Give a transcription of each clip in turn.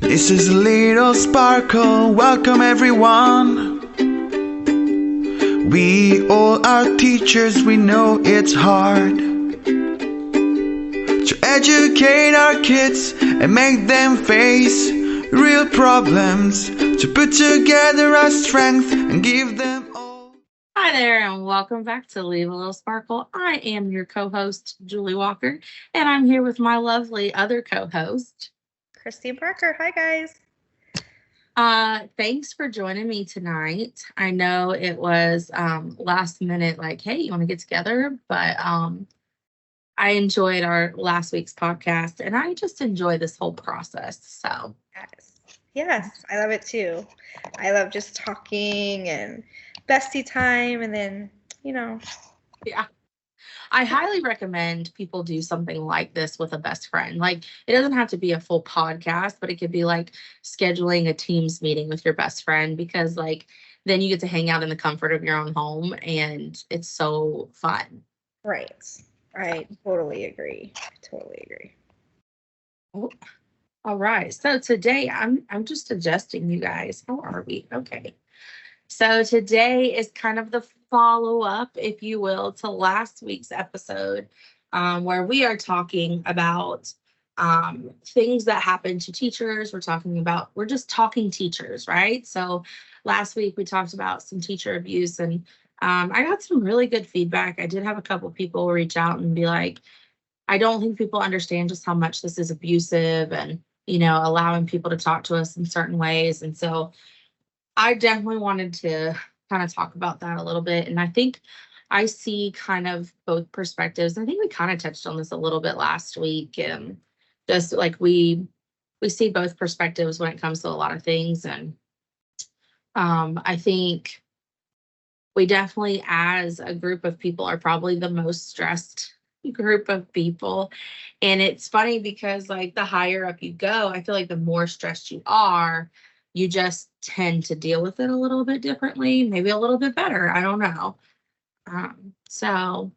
This is a little sparkle. Welcome everyone. We all are teachers, we know it's hard to educate our kids and make them face real problems, to put together our strength and give them all. Hi there, and welcome back to Leave a Little Sparkle. I am your co host, Julie Walker, and I'm here with my lovely other co host. Christy Parker. Hi, guys. Thanks for joining me tonight. I know it was last minute, like, hey, you want to get together? But I enjoyed our last week's podcast, and I just enjoy this whole process. So, Yes, I love it too. I love just talking and bestie time, and then, yeah. I highly recommend people do something like this with a best friend. Like, it doesn't have to be a full podcast, but it could be like scheduling a Teams meeting with your best friend, because like then you get to hang out in the comfort of your own home and it's so fun. Right. I totally agree. Oh, all right. So today I'm just adjusting, you guys. How are we? Okay. So today is kind of the follow-up, if you will, to last week's episode, where we are talking about things that happen to teachers. We're just talking teachers, right? So last week we talked about some teacher abuse, and I got some really good feedback. I did have a couple people reach out and be like, I don't think people understand just how much this is abusive, and allowing people to talk to us in certain ways. And so I definitely wanted to kind of talk about that a little bit. And I think I see kind of both perspectives. I think we kind of touched on this a little bit last week. And just like we see both perspectives when it comes to a lot of things. And I think we definitely, as a group of people, are probably the most stressed group of people. And it's funny because like the higher up you go, I feel like the more stressed you are, you just tend to deal with it a little bit differently, maybe a little bit better. I don't know. So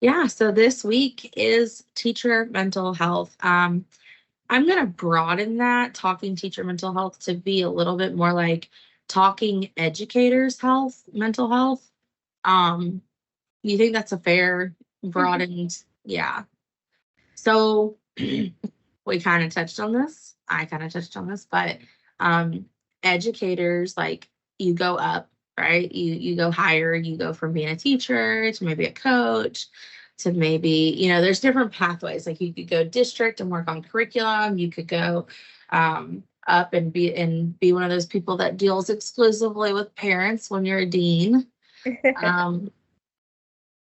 yeah, so this week is teacher mental health. I'm going to broaden that, talking teacher mental health, to be a little bit more like talking educators health, mental health. You think that's a fair broadened? Yeah. So we kind of touched on this. I kind of touched on this, but educators, like, you go up, right? You go higher. You go from being a teacher to maybe a coach to maybe, there's different pathways. Like, you could go district and work on curriculum. You could go up and be one of those people that deals exclusively with parents when you're a dean.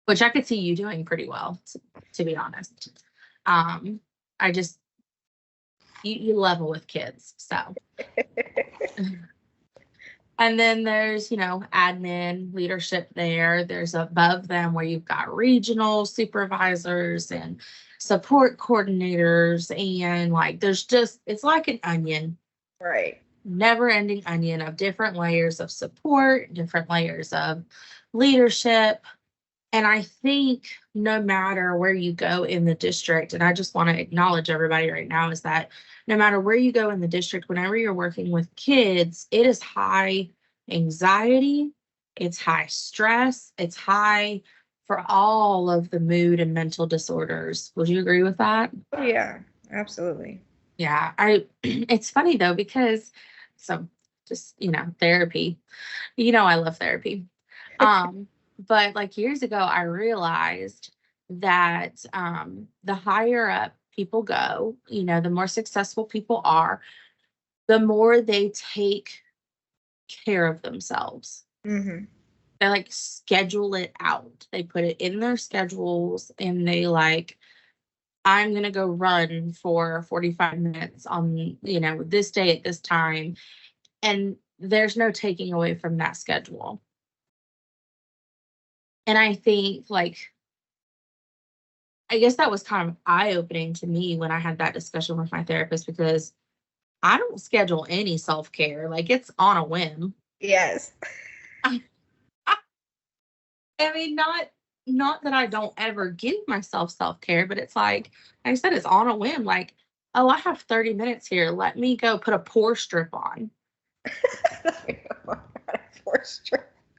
Which I could see you doing pretty well, to be honest. I just, you level with kids, so. And then there's, admin leadership there. There's above them where you've got regional supervisors and support coordinators, and like it's like an onion. Right. Never ending onion of different layers of support, different layers of leadership. And I think no matter where you go in the district, and I just want to acknowledge everybody right now, is that no matter where you go in the district, whenever you're working with kids, it is high anxiety, it's high stress, it's high for all of the mood and mental disorders. Would you agree with that? Oh, yeah, absolutely. Yeah, it's funny though, because just, therapy, I love therapy. But like years ago, I realized that the higher up people go, the more successful people are, the more they take care of themselves. Mm-hmm. They like schedule it out. They put it in their schedules, and they like, I'm going to go run for 45 minutes on, this day at this time. And there's no taking away from that schedule. And I think, like, I guess that was kind of eye-opening to me when I had that discussion with my therapist, because I don't schedule any self-care. Like, it's on a whim. Yes. I mean, not that I don't ever give myself self-care, but it's like I said, it's on a whim. Like, oh, I have 30 minutes here. Let me go put a pore strip on.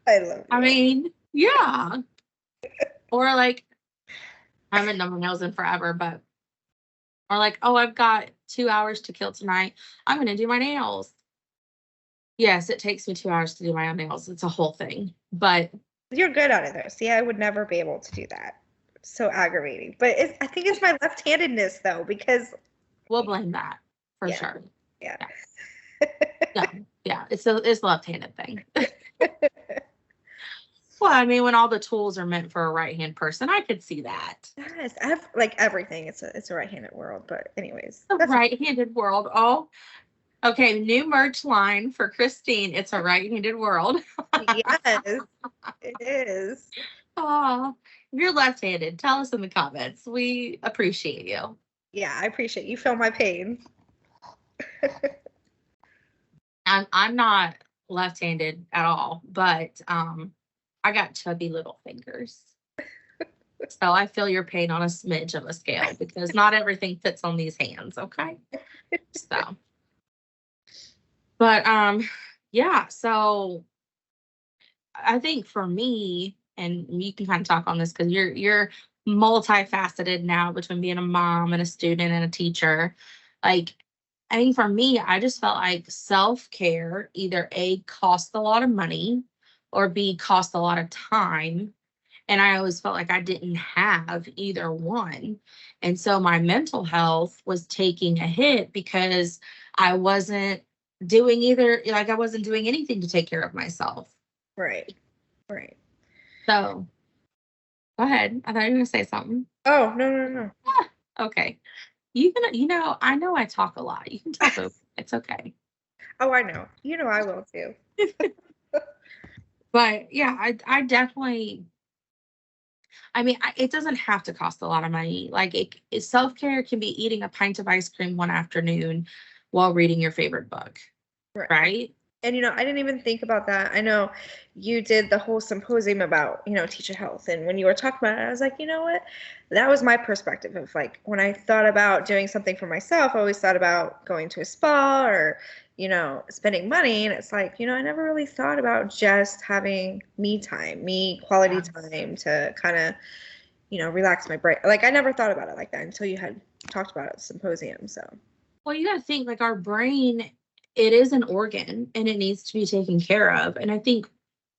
I love you. I mean, yeah. Or like, I haven't done my nails in forever, but, or like, oh, I've got 2 hours to kill tonight. I'm going to do my nails. Yes, it takes me 2 hours to do my own nails. It's a whole thing, but You're good at it though. See, I would never be able to do that. So aggravating. But I think it's my left-handedness though, because we'll blame that for Yeah. sure. yeah. No, yeah, it's a left-handed thing. Well, I mean, when all the tools are meant for a right-hand person, I could see that. Yes, I have like everything. It's a right-handed world, but anyways. The right-handed world. Oh, okay. New merch line for Christine. It's a right-handed world. Yes, it is. Oh, if you're left-handed, tell us in the comments. We appreciate you. Yeah, I appreciate you. Feel my pain. I'm not left-handed at all, but I got chubby little fingers. So I feel your pain on a smidge of a scale because not everything fits on these hands, okay? So, but yeah, so I think for me, and you can kind of talk on this because you're multifaceted now between being a mom and a student and a teacher. Like, I think for me, I just felt like self-care either A, cost a lot of money, or B, cost a lot of time. And I always felt like I didn't have either one. And so my mental health was taking a hit because I wasn't doing either, like I wasn't doing anything to take care of myself. Right. Right. So go ahead. I thought you were gonna say something. Oh, no. Okay. I know I talk a lot. You can talk over. It's okay. Oh, I know. You know I will too. But yeah, I definitely, I mean, it doesn't have to cost a lot of money. Like self-care can be eating a pint of ice cream one afternoon while reading your favorite book. Right? And I didn't even think about that. I know you did the whole symposium about, teacher health. And when you were talking about it, I was like, you know what? That was my perspective of like when I thought about doing something for myself, I always thought about going to a spa or, spending money. And it's like, I never really thought about just having me time, quality time to kind of, relax my brain. Like I never thought about it like that until you had talked about it at the symposium. So, well, you got to think like our brain, it is an organ and it needs to be taken care of. And I think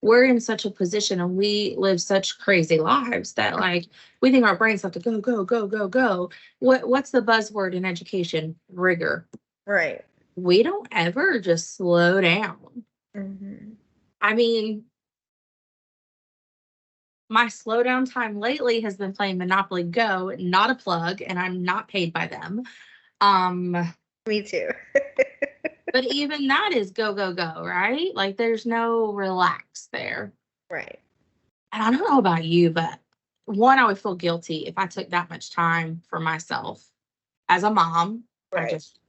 we're in such a position and we live such crazy lives that like we think our brains have to go, go, go, go, go. What's the buzzword in education? Rigor. Right. We don't ever just slow down. Mm-hmm. I mean, my slow down time lately has been playing Monopoly Go, not a plug, and I'm not paid by them. Me too. But even that is go, go, go, right? Like there's no relax there. Right. And I don't know about you, but one, I would feel guilty if I took that much time for myself as a mom. Right. I just,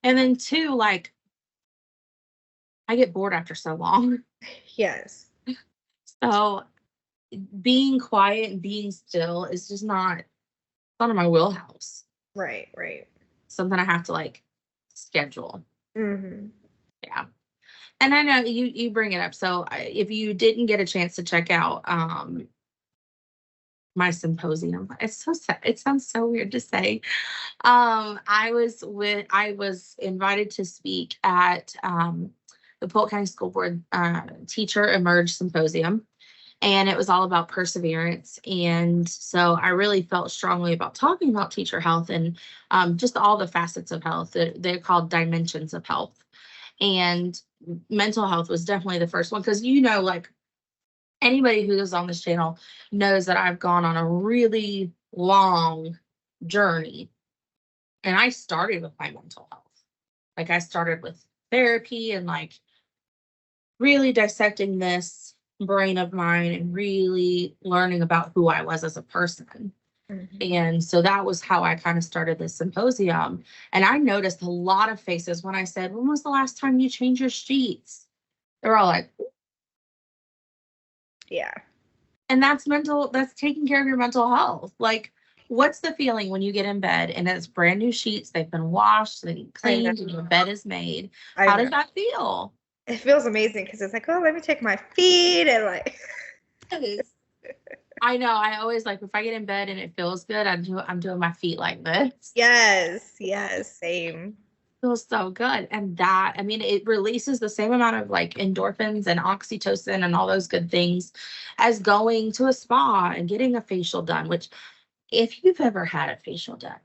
and then two, like I get bored after so long. Yes. So being quiet and being still is just not of my wheelhouse. Right. Right. Something I have to like schedule. Mm-hmm. Yeah. And I know you bring it up. So if you didn't get a chance to check out my symposium, it's so sad. It sounds so weird to say. I was invited to speak at the Polk County School Board Teacher Emerge Symposium, and it was all about perseverance. And so I really felt strongly about talking about teacher health and just all the facets of health. They're called dimensions of health. And mental health was definitely the first one because, like anybody who is on this channel knows that I've gone on a really long journey. And I started with my mental health. Like I started with therapy and like really dissecting this brain of mine and really learning about who I was as a person. Mm-hmm. And so that was how I kind of started this symposium. And I noticed a lot of faces when I said, when was the last time you changed your sheets? They're all like, yeah. And that's taking care of your mental health. Like What's the feeling when you get in bed and it's brand new sheets, they've been washed, they've been I know. cleaned, and your bed is made? I How know. does that feel? It feels amazing because it's like, oh, let me take my feet and like. I know. I always like if I get in bed and it feels good, I'm doing my feet like this. Yes, same. Feels so good. And that, I mean, it releases the same amount of like endorphins and oxytocin and all those good things as going to a spa and getting a facial done, which if you've ever had a facial done,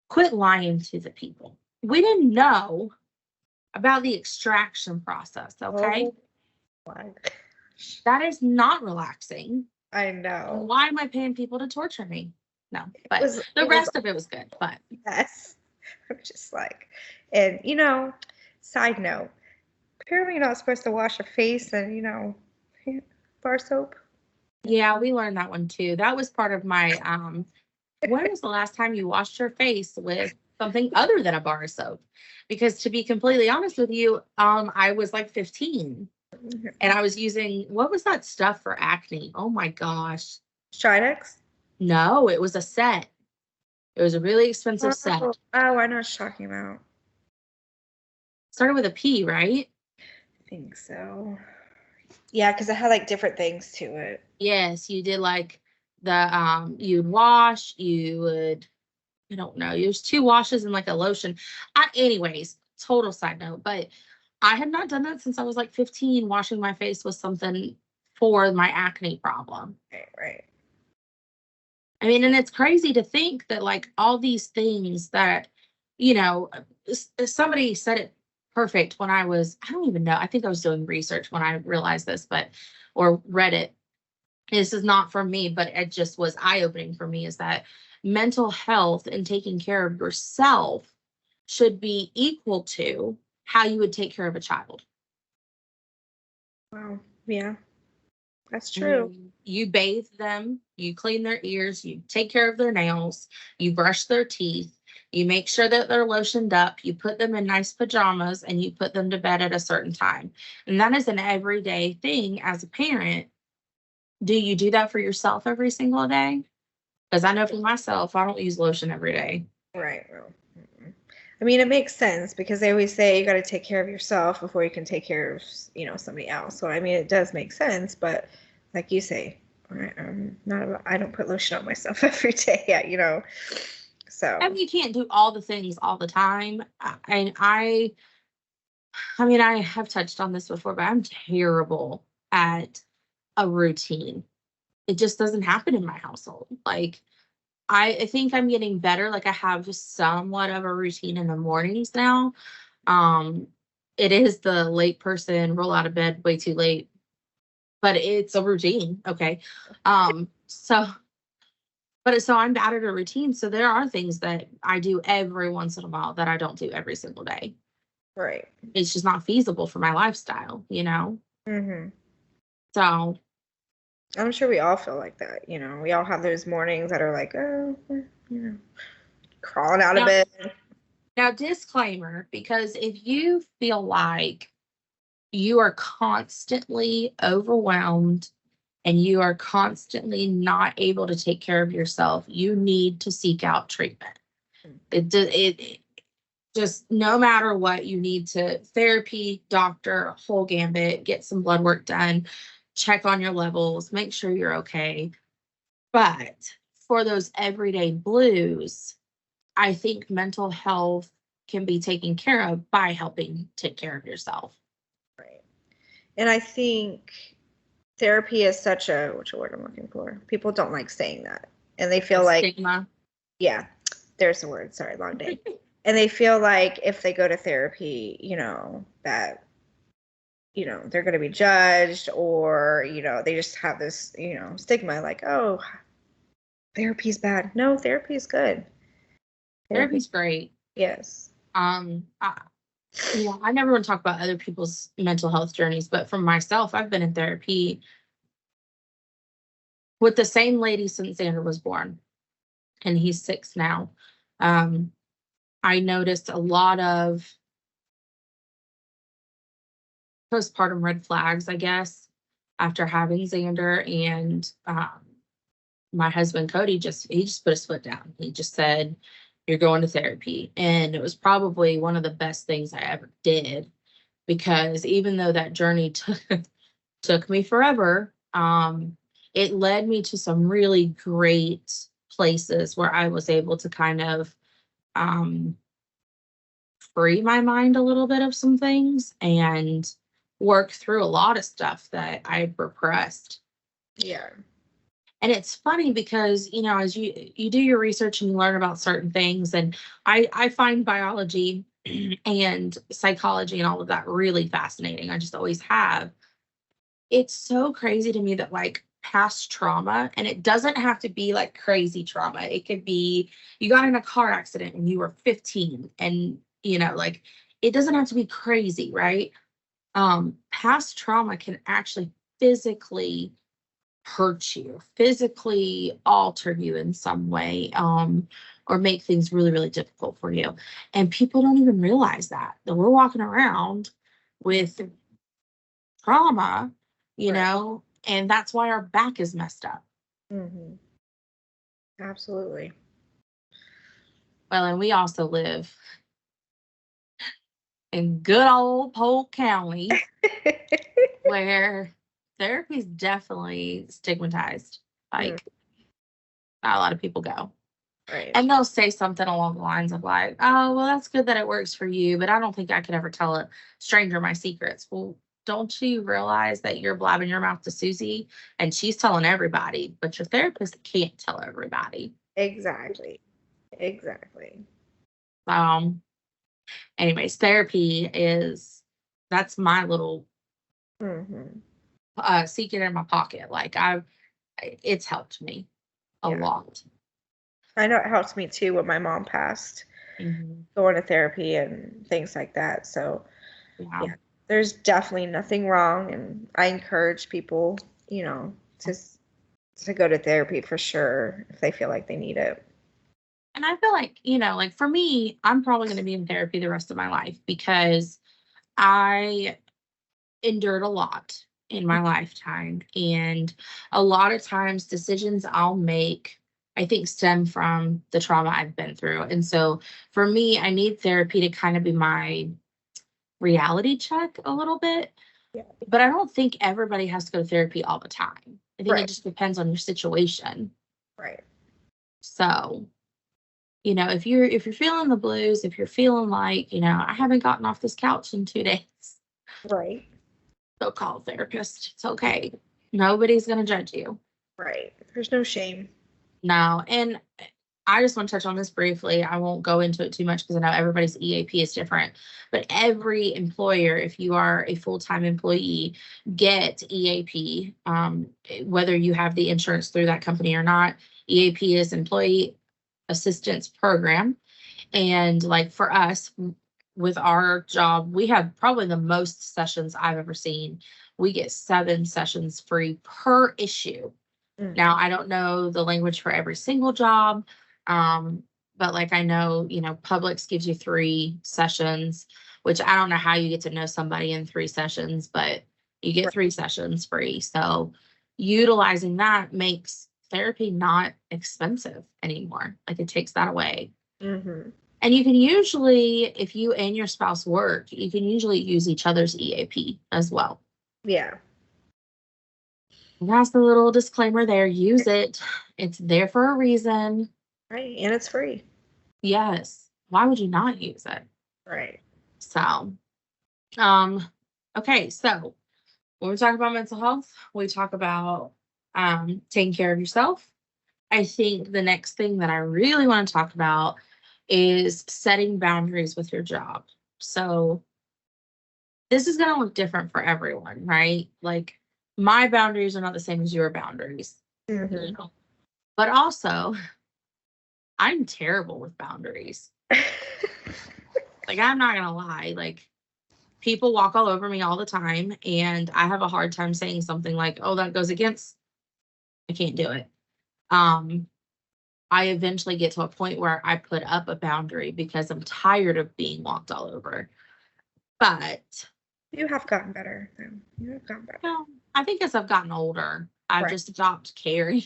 quit lying to the people. We didn't know about the extraction process, okay? Oh my. That is not relaxing. I know. Why am I paying people to torture me? No, but was- the it was- rest of it was good. But Yes. I'm just like, and side note, apparently you're not supposed to wash your face and bar soap. yeah, we learned that one too. That was part of my when was the last time you washed your face with something other than a bar of soap? Because to be completely honest with you, I was like 15 and I was using what was that stuff for acne? Oh my gosh. Stridex? No, it was a set. It was a really expensive set. Oh, I know what you're talking about. Started with a P, right? I think so. Yeah, because it had like different things to it. Yes, you did like the you'd wash, you would, I don't know, there's 2 washes and like a lotion. Anyways, total side note, but I had not done that since I was like 15. Washing my face was something for my acne problem. Right. I mean, and it's crazy to think that like all these things that, somebody said it perfect when I don't even know. I think I was doing research when I realized this, or read it. This is not for me, but it just was eye-opening for me is that mental health and taking care of yourself should be equal to how you would take care of a child. Wow. Yeah. That's true. You bathe them, you clean their ears, you take care of their nails, you brush their teeth, you make sure that they're lotioned up, you put them in nice pajamas, and you put them to bed at a certain time. And that is an everyday thing as a parent. Do you do that for yourself every single day? Because I know for myself, I don't use lotion every day. Right. Well, I mean, it makes sense because they always say you got to take care of yourself before you can take care of, somebody else. So, I mean, it does make sense, but like you say, I don't put lotion on myself every day yet, so. I mean, you can't do all the things all the time. And I mean, I have touched on this before, but I'm terrible at a routine. It just doesn't happen in my household. Like, I think I'm getting better. Like I have somewhat of a routine in the mornings now. It is the late person roll out of bed way too late, but it's a routine. Okay. So I'm bad at a routine. So there are things that I do every once in a while that I don't do every single day. Right. It's just not feasible for my lifestyle, Mm-hmm. So I'm sure we all feel like that. We all have those mornings that are like, oh, crawling out of bed. Now, disclaimer, because if you feel like you are constantly overwhelmed and you are constantly not able to take care of yourself, you need to seek out treatment. It just no matter what, you need to therapy, doctor, whole gambit, get some blood work done, check on your levels, make sure you're okay. But for those everyday blues, I think mental health can be taken care of by helping take care of yourself. Right. And I think therapy is such a, what's the word I'm looking for? People don't like saying that. And they feel like, stigma. Yeah, there's the word. Sorry, long day. And they feel like if they go to therapy, that, they're going to be judged or, they just have this, stigma like, oh, therapy's bad. No, therapy is good. Therapy's great. Yes. I never want to talk about other people's mental health journeys, but for myself, I've been in therapy with the same lady since Xander was born, and he's 6 now. I noticed a lot of postpartum red flags, I guess, after having Xander, and my husband Cody he just put his foot down. He just said, "You're going to therapy," and it was probably one of the best things I ever did, because even though that journey took me forever, it led me to some really great places where I was able to kind of um, free my mind a little bit of some things and work through a lot of stuff that I repressed. Yeah. And it's funny because, as you do your research and you learn about certain things, and I find biology and psychology and all of that really fascinating. I just always have. It's so crazy to me that, like, past trauma, and it doesn't have to be like crazy trauma. It could be you got in a car accident when you were 15, and like, it doesn't have to be crazy, right? Past trauma can actually physically hurt you, physically alter you in some way, or make things really, really difficult for you. And people don't even realize that we're walking around with trauma, Right. and that's why our back is messed up. Mm-hmm. Absolutely. Well, and we also live in good old Polk County where therapy is definitely stigmatized. Like, not a lot of people go. Right. And they'll say something along the lines of like, "Oh, well, that's good that it works for you, but I don't think I could ever tell a stranger my secrets." Well, don't you realize that you're blabbing your mouth to Susie and she's telling everybody, but your therapist can't tell everybody. Exactly. Exactly. Um, Anyways, therapy that's my little Mm-hmm. secret in my pocket. Like, it's helped me a Yeah. lot. I know it helped me too when my mom passed, Mm-hmm. going to therapy and things like that. So, Yeah. yeah, there's definitely nothing wrong. And I encourage people, to, to go to therapy for sure if they feel like they need it. And I feel like, like, for me, I'm probably going to be in therapy the rest of my life because I endured a lot in my lifetime. And a lot of times, decisions I'll make, I think, stem from the trauma I've been through. And so for me, I need therapy to kind of be my reality check a little bit. Yeah. But I don't think everybody has to go to therapy all the time. I think it Right. just depends on your situation. Right. So, if you're feeling the blues, if you're feeling like, I haven't gotten off this couch in 2 days, Right. go call a therapist. It's okay. Nobody's gonna judge you. Right. There's no shame. No. And I just want to touch on this briefly. I won't go into it too much because I know everybody's EAP is different. But every employer, if you are a full-time employee, get EAP. Whether you have the insurance through that company or not, EAP is Employee Assistance Program. And, like, for us, with our job, we have probably the most sessions I've ever seen. We get 7 sessions free per issue. Mm. Now, I don't know the language for every single job, um, but, like, I know, Publix gives you 3 sessions, which I don't know how you get to know somebody in 3 sessions, but you get 3 sessions free. So utilizing that makes therapy not expensive anymore. Like, it takes that away. Mm-hmm. And you can usually, if you and your spouse work, you can usually use each other's EAP as well. Yeah. And that's the little disclaimer there. Use it. It's there for a reason. Right. And it's free. Yes. Why would you not use it? Right. So, okay. So when we talk about mental health, we talk about taking care of yourself. I think the next thing that I really want to talk about is setting boundaries with your job. So this is going to look different for everyone, right? Like, my boundaries are not the same as your boundaries. Mm-hmm. But also, I'm terrible with boundaries. Like, I'm not going to lie. Like, people walk all over me all the time, and I have a hard time saying something like, "Oh, that goes against," I can't do it. I eventually get to a point where I put up a boundary because I'm tired of being walked all over. But You have gotten better. You have gotten better. I think as I've gotten older, I've Right. just stopped caring.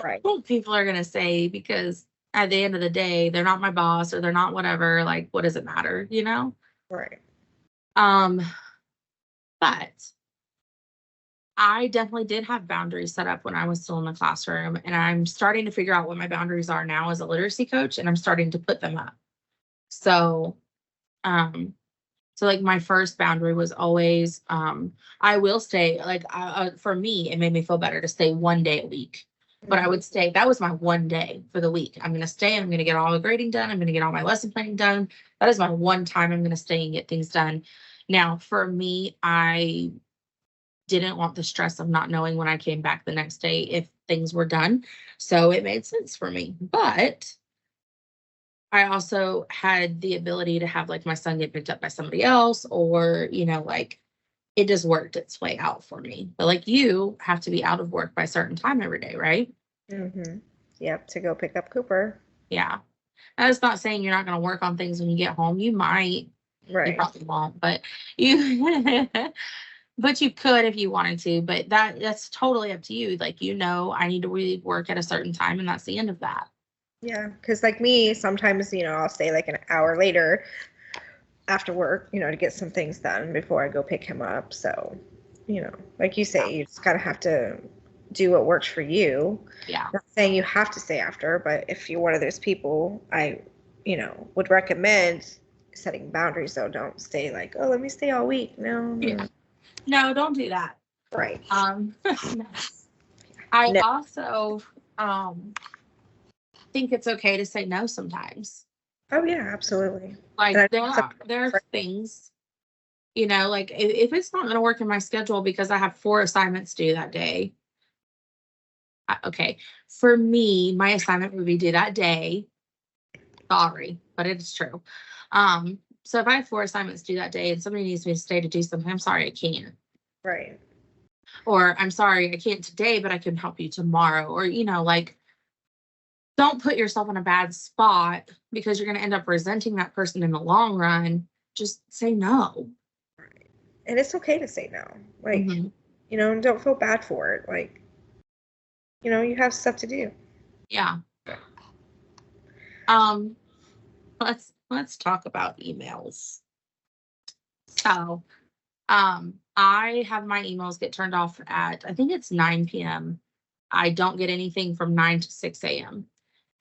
Right. what people are gonna say, because at the end of the day, they're not my boss or they're not whatever. Like, what does it matter, you know? Right. Um, but I definitely did have boundaries set up when I was still in the classroom, and I'm starting to figure out what my boundaries are now as a literacy coach, and I'm starting to put them up. So, um, so like my first boundary was always, I will stay, like, for me, it made me feel better to stay 1 day a week. But I Mhm. would stay, that was my 1 day for the week. I'm going to stay, I'm going to get all the grading done. I'm going to get all my lesson planning done. That is my one time I'm going to stay and get things done. Now, for me, I didn't want the stress of not knowing when I came back the next day if things were done. So it made sense for me. But I also had the ability to have like my son get picked up by somebody else, or, like it just worked its way out for me. But like you have to be out of work by a certain time every day, right? Mhm. Yep. To go pick up Cooper. Yeah. That's not saying you're not going to work on things when you get home. You might, you Right. probably won't, but you, but you could if you wanted to. But that's totally up to you. Like, I need to really work at a certain time, and that's the end of that. Yeah. Because like me, sometimes I'll stay like an hour later after work, to get some things done before I go pick him up. So, like you say, you just gotta have to do what works for you. Yeah. Not saying you have to stay after, but if you're one of those people, I, would recommend setting boundaries. So don't stay like, oh, let me stay all week. No, Yeah. No, don't do that. right. I No. also think it's okay to say no sometimes. Oh yeah, absolutely. And Like I there are things, like if it's not going to work in my schedule because I have 4 assignments due that day. Okay, for me, my assignment would be due that day. Sorry, but it is true. So if I have 4 assignments due that day and somebody needs me to stay to do something, I'm sorry, I can't. right. Or I'm sorry, I can't today, but I can help you tomorrow. Or, like, don't put yourself in a bad spot because you're going to end up resenting that person in the long run. Just say no. And it's okay to say no. Like, Hmm. and don't feel bad for it. Like, you have stuff to do. Yeah. Um, let's talk about emails. So, I have my emails get turned off at, I think it's 9 p.m. I don't get anything from 9 to 6 a.m.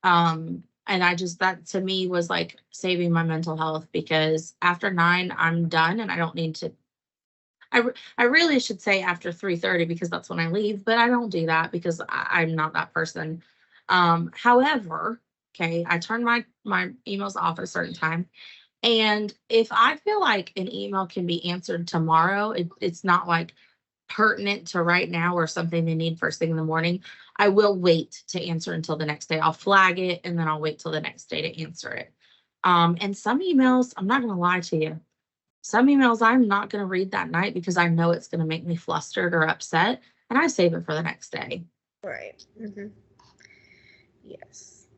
And that to me was like saving my mental health, because after 9 I'm done and I don't need to. I really should say after 3:30 because that's when I leave, but I don't do that because I'm not that person. However, okay, I turn my emails off at a certain time. And if I feel like an email can be answered tomorrow, it's not like pertinent to right now or something they need first thing in the morning, I will wait to answer until the next day. I'll flag it and then I'll wait till the next day to answer it. And some emails, I'm not going to lie to you, some emails I'm not going to read that night because I know it's going to make me flustered or upset, and I save it for the next day. Right. Yes.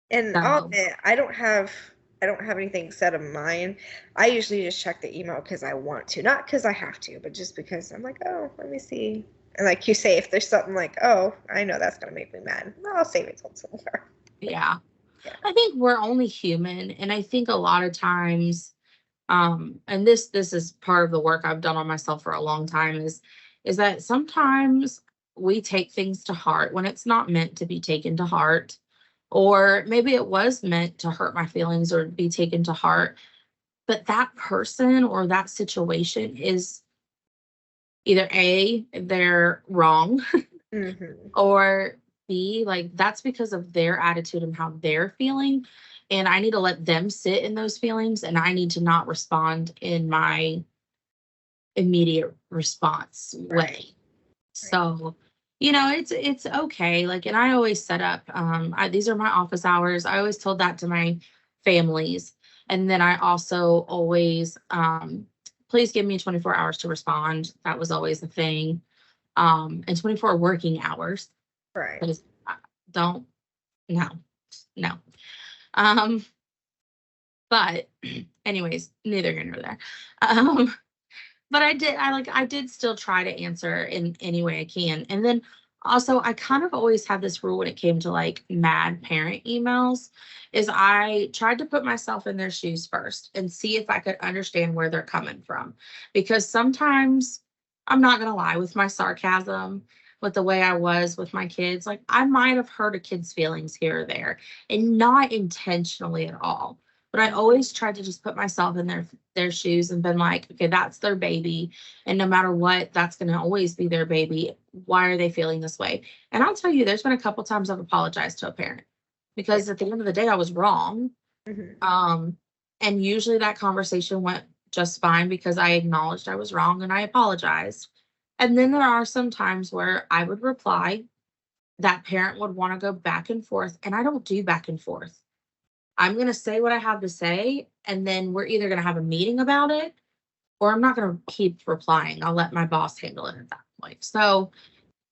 And I'll So, admit, I don't have anything set of mine. I usually just check the email because I want to, not because I have to, but just because I'm like, oh, let me see. And like you say, if there's something like, oh, I know that's gonna make me mad, I'll save it till tomorrow. yeah, Yeah. I think we're only human, and I think a lot of times, and this is part of the work I've done on myself for a long time, is that sometimes we take things to heart when it's not meant to be taken to heart, or maybe it was meant to hurt my feelings or be taken to heart, but that person or that situation is either A, they're wrong, Mm-hmm. or B, like that's because of their attitude and how they're feeling. And I need to let them sit in those feelings, and I need to not respond in my immediate response way. Right. So, it's okay. Like, and I always set up, these are my office hours. I always told that to my families. And then I also always, please give me 24 hours to respond. That was always the thing. And 24 working hours. Right. Because don't, no, no. Um, but anyways, neither here nor there. But I did still try to answer in any way I can. And then Also, I kind of always had this rule when it came to like mad parent emails, is I tried to put myself in their shoes first and see if I could understand where they're coming from. Because sometimes, I'm not gonna lie, with my sarcasm, with the way I was with my kids, like I might have hurt a kid's feelings here or there, and not intentionally at all. But I always tried to just put myself in their shoes and been like, okay, that's their baby. And no matter what, that's gonna always be their baby. Why are they feeling this way? And I'll tell you, there's been a couple times I've apologized to a parent because at the end of the day, I was wrong. Mhm. And usually that conversation went just fine because I acknowledged I was wrong and I apologized. And then there are some times where I would reply, that parent would want to go back and forth, and I don't do back and forth. I'm going to say what I have to say, and then we're either going to have a meeting about it or I'm not going to keep replying. I'll let my boss handle it at that point. So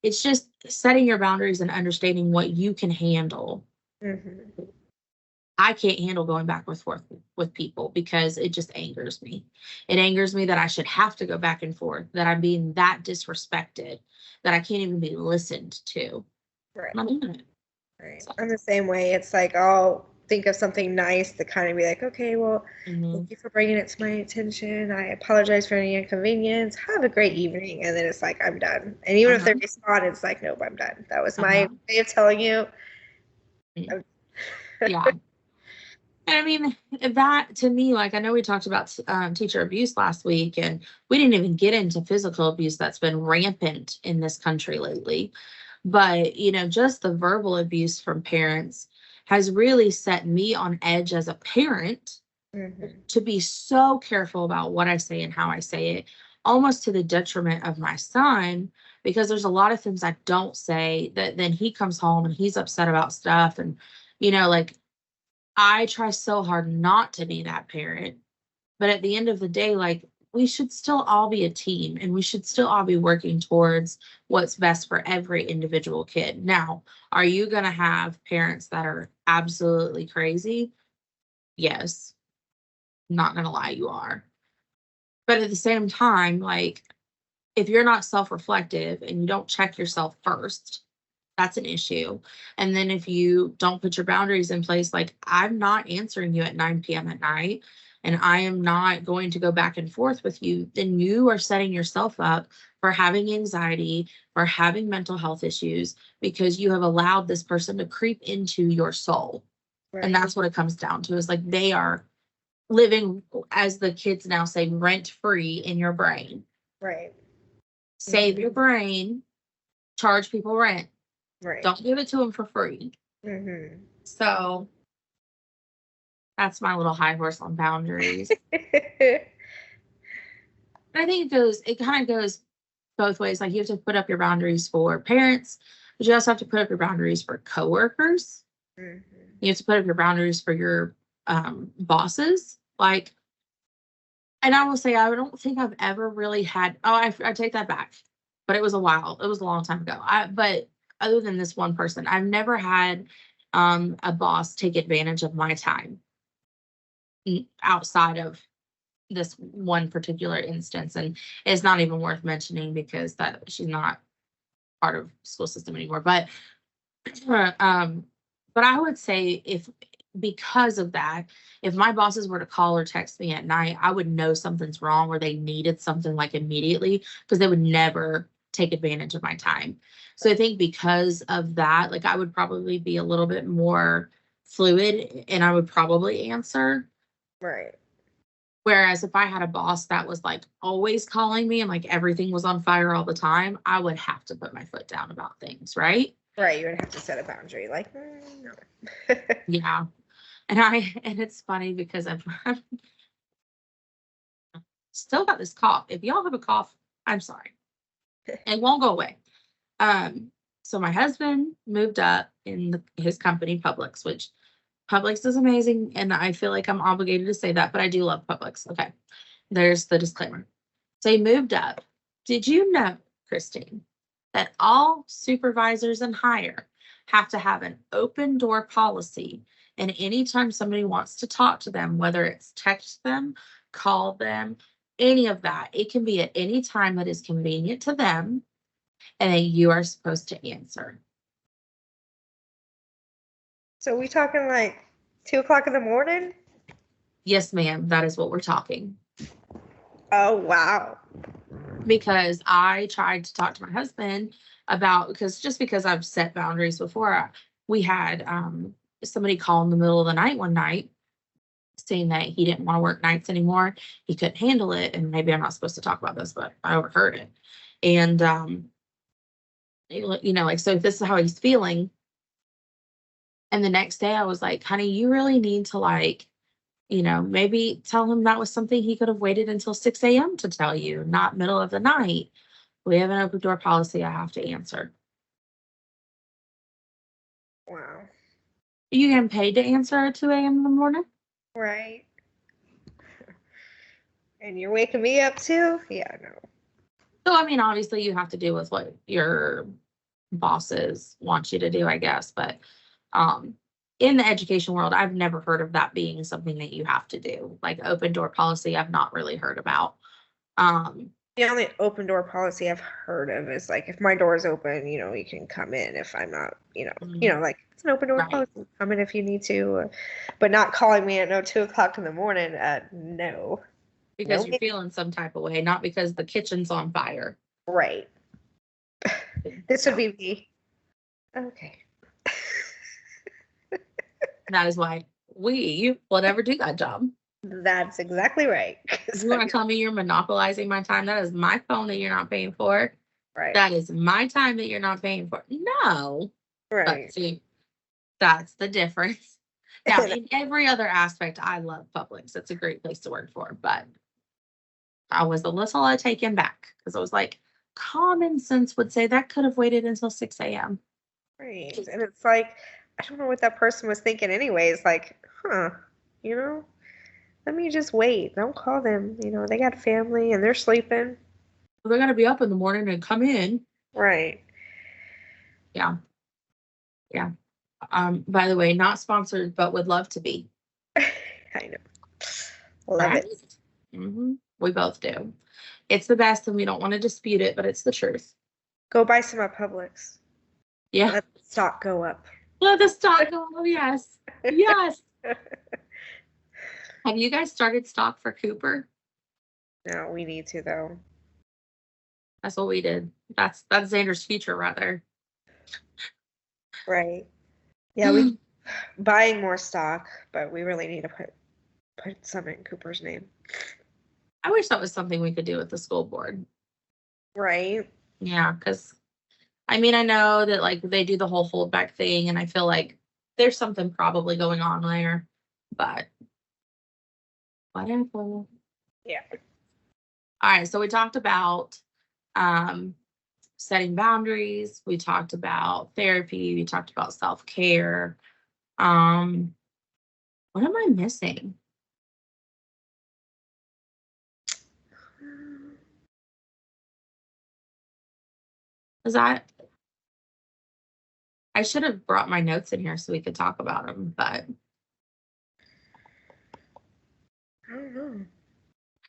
it's just setting your boundaries and understanding what you can handle. Mhm. I can't handle going back and forth with people because it just angers me. It angers me that I should have to go back and forth, that I'm being that disrespected, that I can't even be listened to. Right. I'm not doing it. Right. So, I'm the same way. It's like I'll think of something nice to kind of be like, okay, well, mhm. thank you for bringing it to my attention. I apologize for any inconvenience. Have a great evening. And then it's like, I'm done. And even if they respond, it's like, nope, I'm done. That was my way of telling you. Yeah. And I mean, that to me, like I know we talked about teacher abuse last week, and we didn't even get into physical abuse that's been rampant in this country lately. But, just the verbal abuse from parents has really set me on edge as a parent Mhm. to be so careful about what I say and how I say it, almost to the detriment of my son, because there's a lot of things I don't say that then he comes home and he's upset about stuff. And, like I try so hard not to be that parent. But at the end of the day, like we should still all be a team and we should still all be working towards what's best for every individual kid. Now, are you going to have parents that are absolutely crazy? Yes. Not going to lie, you are. But at the same time, like if you're not self reflective and you don't check yourself first, that's an issue. And then if you don't put your boundaries in place, like I'm not answering you at 9 p.m. at night, and I am not going to go back and forth with you, then you are setting yourself up for having anxiety, for having mental health issues, because you have allowed this person to creep into your soul. Right. And that's what it comes down to, is like they are living, as the kids now say, rent free in your brain. Right. Save your brain, charge people rent. Right. Don't give it to them for free. Mhm. So that's my little high horse on boundaries. I think it kind of goes both ways. Like you have to put up your boundaries for parents, but you also have to put up your boundaries for coworkers. Mhm. You have to put up your boundaries for your bosses. Like, and I will say, I don't think I've ever really had, I take that back, but it was a while. It was a long time ago. But other than this one person, I've never had a boss take advantage of my time outside of this one particular instance. And it's not even worth mentioning because that she's not part of school system anymore. But I would say because of that, if my bosses were to call or text me at night, I would know something's wrong or they needed something like immediately, because they would never take advantage of my time. So I think because of that, like I would probably be a little bit more fluid and I would probably answer. Right. Whereas if I had a boss that was like always calling me and like everything was on fire all the time, I would have to put my foot down about things, right? Right. You would have to set a boundary. Like, no. Yeah. And it's funny because I've still got this cough. If y'all have a cough, I'm sorry. It won't go away. So my husband moved up in his company, Publix, which Publix is amazing. And I feel like I'm obligated to say that, but I do love Publix. Okay. There's the disclaimer. So he moved up. Did you know, Christine, that all supervisors and higher have to have an open door policy? And anytime somebody wants to talk to them, whether it's text them, call them, any of that, it can be at any time that is convenient to them. and then you are supposed to answer. So we talking like 2 o'clock in the morning? Yes, ma'am, that is what we're talking. Oh, wow. Because I tried to talk to my husband about, because I've set boundaries before. We had somebody call in the middle of the night one night saying that he didn't want to work nights anymore. He couldn't handle it. And maybe I'm not supposed to talk about this, but I overheard it. And, like, so if this is how he's feeling. And the next day I was like, honey, you really need to, like, maybe tell him that was something he could have waited until 6 a.m. to tell you, not middle of the night. We have an open door policy. I have to answer. Wow. Are you getting paid to answer at 2 a.m. in the morning? Right. And you're waking me up too? Yeah, no. So, I mean, obviously you have to do with what your bosses want you to do, I guess. But in the education world, I've never heard of that being something that you have to do. Like open door policy, I've not really heard about. The only open door policy I've heard of is like if my door is open, you can come in. If I'm not, like it's an open door Right. policy. Come in if you need to, but not calling me at 2 o'clock in the morning. No. Because Nope. you're feeling some type of way, not because the kitchen's on fire. Right. This would be me. Okay. That is why we will never do that job. That's exactly right. 'Cause You want I'm- to tell me you're monopolizing my time? That is my phone that you're not paying for. Right. That is my time that you're not paying for. No. Right. But see, that's the difference. Now, in every other aspect, I love Publix. It's a great place to work for, but I was a little taken back because I was like, common sense would say that could have waited until 6 a.m. Right. And it's like, I don't know what that person was thinking anyways. Like, let me just wait. Don't call them. They got family and they're sleeping. They're going to be up in the morning and come in. Right. Yeah. Yeah. By the way, not sponsored, but would love to be. I know. Love Right? it. Mm-hmm. We both do. It's the best and we don't want to dispute it, but it's the truth. Go buy some at Publix. Yeah. Let the stock go up. Let the stock go. Oh, yes. Yes. Have you guys started stock for Cooper? No, we need to though. That's what we did. That's Xander's future right there. Right. Yeah, we buying more stock, but we really need to put some in Cooper's name. I wish that was something we could do with the school board. Right. Yeah, because I mean, I know that like they do the whole holdback thing, and I feel like there's something probably going on there, but whatever. Yeah. All right, so we talked about setting boundaries. We talked about therapy. We talked about self-care. What am I missing? I should have brought my notes in here so we could talk about them, but I don't know.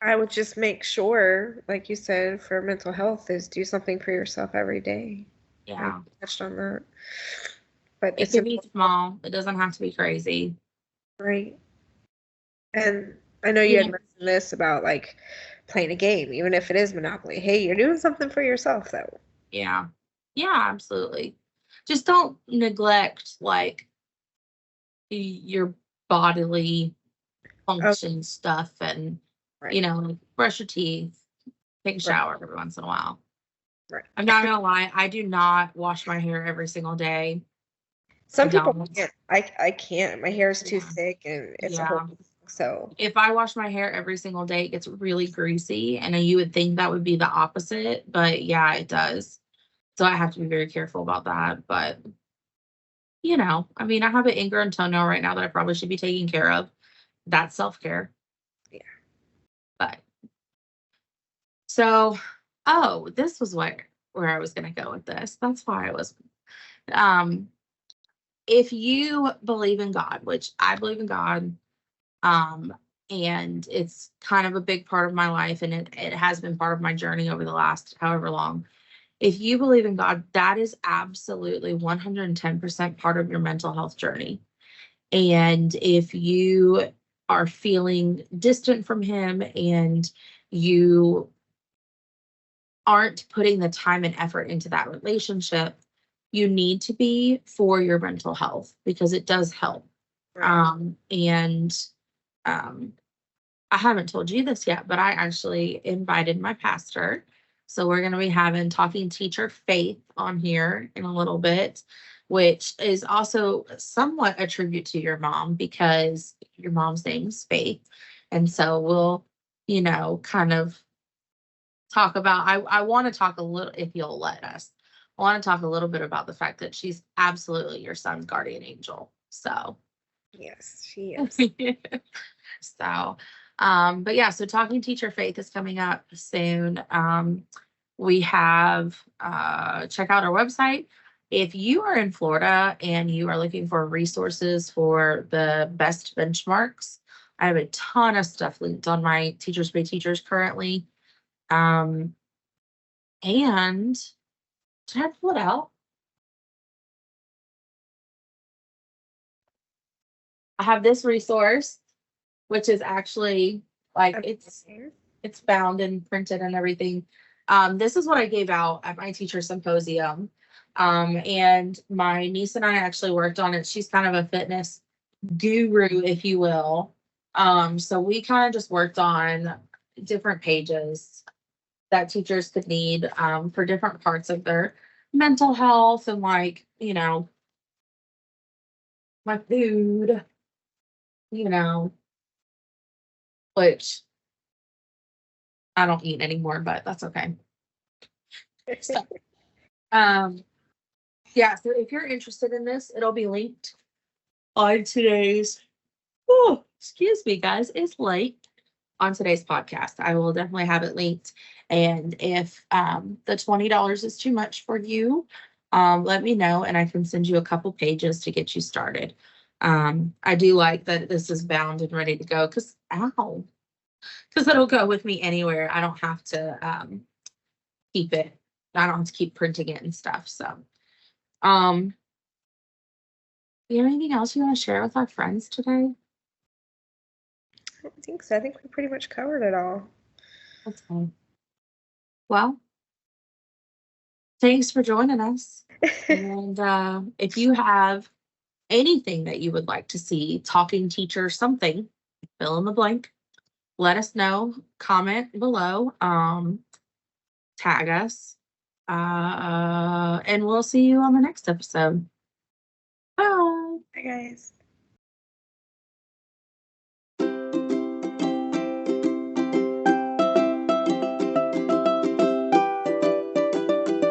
I would just make sure, like you said, for mental health is do something for yourself every day. yeah, I touched on that. But it it's can be small. It doesn't have to be crazy. right. And I know you had mentioned this about like playing a game, even if it is Monopoly. Hey, you're doing something for yourself though. Yeah. Yeah, absolutely. Just don't neglect like your bodily function stuff and Right. like brush your teeth, take a Right. shower every once in a while. Right. I'm not gonna lie, I do not wash my hair every single day. Some I people don't. can't. I can't. My hair is too Yeah. thick and it's a Yeah. whole so If I wash my hair every single day, it gets really greasy, and you would think that would be the opposite, but yeah, it does. So I have to be very careful about that. But I mean, I have an ingrown toenail right now that I probably should be taking care of. That's self-care. Yeah. But so, this was where I was gonna go with this. That's why I was. If you believe in God, which I believe in God, and it's kind of a big part of my life, and it has been part of my journey over the last however long. if you believe in God, that is absolutely 110% part of your mental health journey. And if you are feeling distant from him and you aren't putting the time and effort into that relationship, you need to be for your mental health because it does help. And I haven't told you this yet, but I actually invited my pastor. So we're going to be having Talking Teacher Faith on here in a little bit, which is also somewhat a tribute to your mom because your mom's name's Faith. And so we'll, kind of talk about, I want to talk a little, if you'll let us, I want to talk a little bit about the fact that she's absolutely your son's guardian angel. So Yes, she is. so, but yeah, so Talking Teacher Faith is coming up soon. We have, check out our website. If you are in Florida and you are looking for resources for the best benchmarks, I have a ton of stuff linked on my Teachers Pay Teachers currently. And did I pull it out? I have this resource, which is actually like it's bound and printed and everything. This is what I gave out at my teacher symposium. And my niece and I actually worked on it. She's kind of a fitness guru, if you will. So we kind of just worked on different pages that teachers could need for different parts of their mental health and like, my food, which I don't eat anymore, but that's okay. So, yeah, so if you're interested in this, it'll be linked on today's, oh, excuse me, guys, it's late on today's podcast. I will definitely have it linked. And if the $20 is too much for you, let me know and I can send you a couple pages to get you started. I do like that this is bound and ready to go because it'll go with me anywhere. I don't have to keep it. I don't have to keep printing it and stuff. So, you have anything else you want to share with our friends today? I don't think so. I think we pretty much covered it all. Okay. Well, thanks for joining us. And if you have anything that you would like to see, Talking Teacher something, fill in the blank, let us know, comment below, tag us, and we'll see you on the next episode. Bye. Bye, guys.